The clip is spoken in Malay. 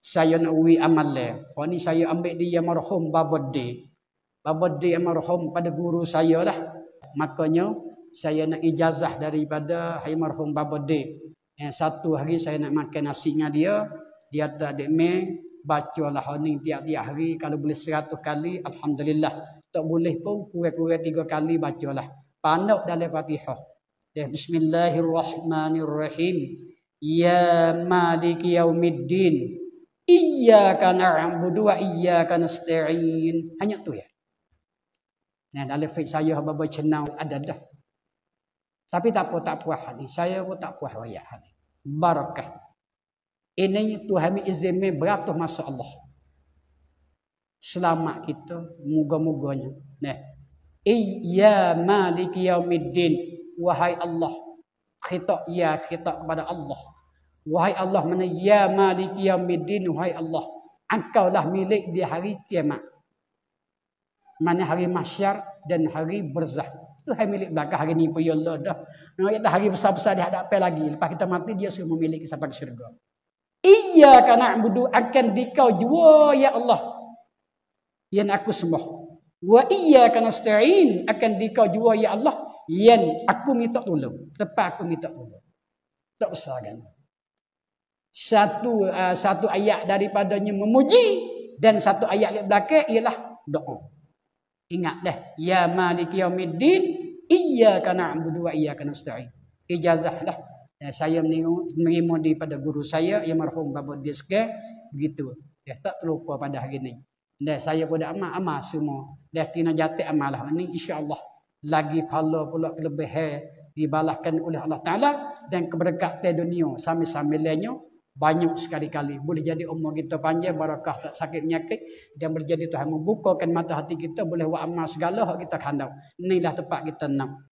saya nak uwi amal le. Kau ni saya ambil dia marhum babodi. Babodi marhum pada guru saya lah. Makanya saya nak ijazah daripada hai marhum babodi. Satu hari saya nak makan nasi dengan dia. Dia tak ada bacalah ni tiap-tiap hari. Kalau boleh 100 kali, alhamdulillah. Tak boleh pun kurang-kurang 3 kali bacalah. Panduk dalam Fatihah. Bismillahirrahmanirrahim. Ya maliki yaumiddin. Iyyaka na'budu wa iyyaka nasta'in. Hanya tu ya. Nah, dalam fiqh saya haba cenau ada dah. Tapi tak puas ni. Saya pun tak puas ayat ni. Barakah. Ini Tuhan izin beratus masa Allah. Selamat kita moga-moganya. Nah. Ya maliki yaumiddin. Wahai Allah. Khitab kepada Allah. Wahai Allah, mana ya maliki yaumiddin, wahai Allah, engkaulah milik di hari kiamat. Mana hari mahsyar dan hari barzakh. Itu hari milik belakang hari ni pun ya Allah dah. Nak hari besar-besar di hadapan lagi. Lepas kita mati dia semua memiliki sampai ke syurga. Iyyaka na'budu, akan dikau jua ya Allah yang aku sembah. Wa iyyaka nasta'in, akan dikau jua ya Allah yang aku minta tolong. Tepat aku minta tolong. Tak besar kan. Satu ayat daripadanya memuji dan satu ayat yang belakang ialah doa. Ingat dah, ya maliki yaumiddin iyyaka na'budu wa iyyaka nasta'in. Ijazahlah saya menerima daripada guru saya yang marhum Bapa Diska begitu. Dia tak terlupa pada hari ini. Dan saya pun dah amal semua. Dah tina jatuh amalah ini insya-Allah lagi pahala pula kelebihan dibalaskan oleh Allah Taala dan keberkatan dunia sambil-sambilnya banyak sekali-kali. Boleh jadi umur kita panjang, barakah, tak sakit penyakit. Dan boleh jadi Tuhan membukakan mata hati kita. Boleh buat amal segala hak kita kandang. Inilah tempat kita nak.